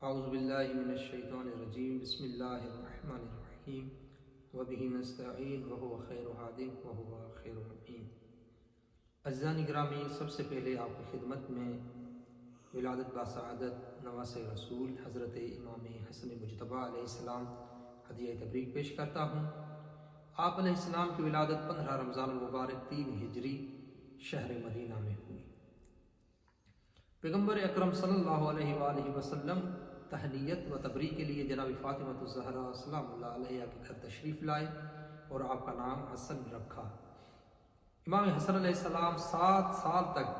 اعوذ باللہ من الشیطان الرجیم بسم اللہ الرحمن الرحیم وبہ نستعین وہو خیر ہادی وہو خیر معین۔ عزیزان گرامی، سب سے پہلے آپ کی خدمت میں ولادت باسعادت نواس رسول حضرت امام حسن مجتبیٰ علیہ السلام ہدیہ تبریک پیش کرتا ہوں۔ آپ علیہ السلام کی ولادت 15 رمضان المبارک 3 ہجری شہر مدینہ میں ہوئی۔ پیغمبر اکرم صلی اللہ علیہ وآلہ وسلم تہنیت و تبریک کے لیے جناب فاطمہ الزہرا سلام اللہ علیہ کے گھر تشریف لائے اور آپ کا نام حسن رکھا۔ امام حسن علیہ السلام 7 سال تک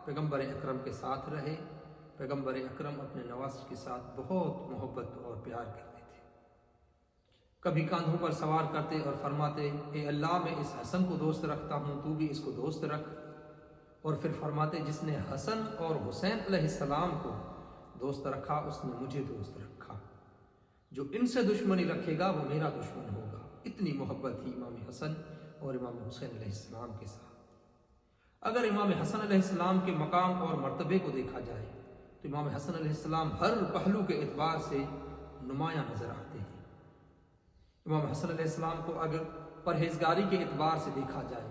پیغمبر اکرم کے ساتھ رہے۔ پیغمبر اکرم اپنے نواس کے ساتھ بہت محبت اور پیار کرتے تھے۔ کبھی کاندھوں پر سوار کرتے اور فرماتے، اے اللہ، میں اس حسن کو دوست رکھتا ہوں، تو بھی اس کو دوست رکھ۔ اور پھر فرماتے، جس نے حسن اور حسین علیہ السلام کو دوست رکھا اس نے مجھے دوست رکھا، جو ان سے دشمنی رکھے گا وہ میرا دشمن ہوگا۔ اتنی محبت تھی امام حسن اور امام حسین علیہ السلام کے ساتھ۔ اگر امام حسن علیہ السلام کے مقام اور مرتبے کو دیکھا جائے تو امام حسن علیہ السلام ہر پہلو کے اعتبار سے نمایاں نظر آتے ہیں۔ امام حسن علیہ السلام کو اگر پرہیزگاری کے اعتبار سے دیکھا جائے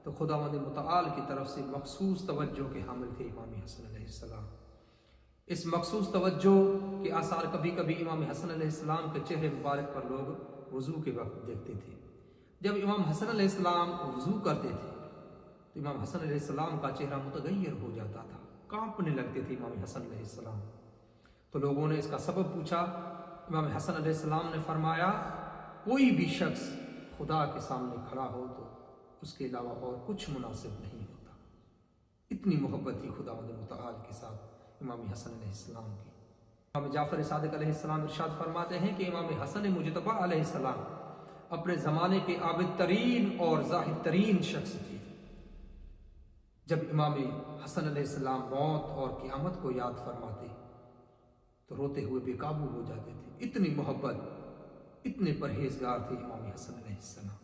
تو خداوند متعال کی طرف سے مخصوص توجہ کے حامل تھے امام حسن علیہ السلام۔ اس مخصوص توجہ کے آثار کبھی کبھی امام حسن علیہ السلام کے چہرے مبارک پر لوگ وضو کے وقت دیکھتے تھے۔ جب امام حسن علیہ السلام وضو کرتے تھے تو امام حسن علیہ السلام کا چہرہ متغیر ہو جاتا تھا، کانپنے لگتے تھے امام حسن علیہ السلام۔ تو لوگوں نے اس کا سبب پوچھا۔ امام حسن علیہ السلام نے فرمایا، کوئی بھی شخص خدا کے سامنے کھڑا ہو تو اس کے علاوہ اور کچھ مناسب نہیں ہوتا۔ اتنی محبت تھی خداوند متعال کے ساتھ امام حسن علیہ السلام کی۔ امام جعفر صادق علیہ السلام ارشاد فرماتے ہیں کہ امام حسن مجتبیٰ علیہ السلام اپنے زمانے کے عابد ترین اور زاہد ترین شخص تھے۔ جب امام حسن علیہ السلام موت اور قیامت کو یاد فرماتے تو روتے ہوئے بے قابو ہو جاتے تھے۔ اتنی محبت، اتنے پرہیزگار تھے امام حسن علیہ السلام۔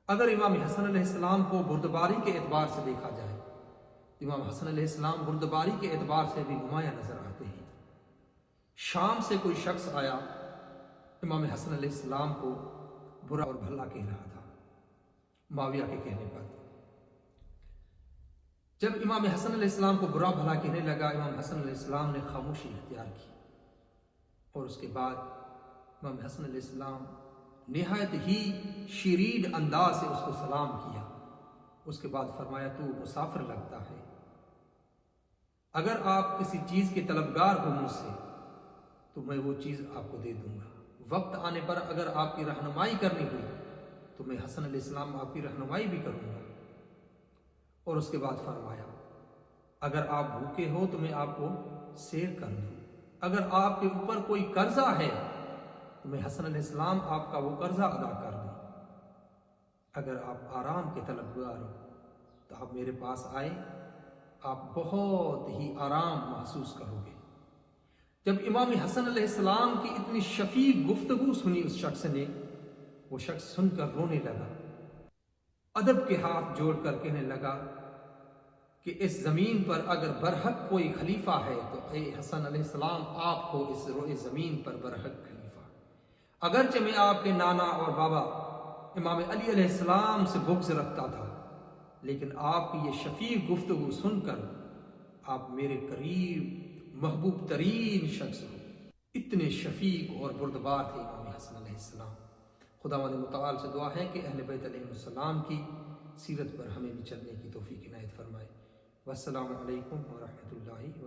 اگر امام حسن علیہ السلام کو بردباری کے اعتبار سے دیکھا جائے تو امام حسن علیہ السلام بردباری کے اعتبار سے بھی نمایاں نظر آتے ہیں۔ شام سے کوئی شخص آیا، امام حسن علیہ السلام کو برا اور بھلا کہہ رہا تھا معاویہ کے کہنے پر۔ جب امام حسن علیہ السلام کو برا بھلا کہنے لگا، امام حسن علیہ السلام نے خاموشی اختیار کی اور اس کے بعد امام حسن علیہ السلام نہایت ہی شیرین انداز سے اس کو سلام کیا۔ اس کے بعد فرمایا، تو مسافر لگتا ہے، اگر آپ کسی چیز کے طلبگار ہو مجھ سے تو میں وہ چیز آپ کو دے دوں گا۔ وقت آنے پر اگر آپ کی رہنمائی کرنی ہوئی تو میں حسن علیہ السلام آپ کی رہنمائی بھی کروں گا۔ اور اس کے بعد فرمایا، اگر آپ بھوکے ہو تو میں آپ کو سیر کر دوں، اگر آپ کے اوپر کوئی قرضہ ہے تو میں حسن علیہ السلام آپ کا وہ قرضہ ادا کر دوں، اگر آپ آرام کے طلبگار ہو تو آپ میرے پاس آئے، آپ بہت ہی آرام محسوس کرو گے۔ جب امام حسن علیہ السلام کی اتنی شفیق گفتگو سنی اس شخص نے، وہ شخص سن کر رونے لگا، ادب کے ہاتھ جوڑ کر کہنے لگا کہ اس زمین پر اگر برحق کوئی خلیفہ ہے تو اے حسن علیہ السلام، آپ کو اس روئے زمین پر برحق خلیفہ۔ اگرچہ میں آپ کے نانا اور بابا امام علی علیہ السلام سے بغض رکھتا تھا، لیکن آپ کی یہ شفیق گفتگو سن کر آپ میرے قریب محبوب ترین شخص ہو۔ اتنے شفیق اور بردبار تھے امام حسن علیہ السلام۔ خداوند متعال سے دعا ہے کہ اہل بیت علیہ السلام کی سیرت پر ہمیں بھی چلنے کی توفیق عنایت فرمائے۔ والسلام علیکم ورحمۃ اللہ وبرکاتہ۔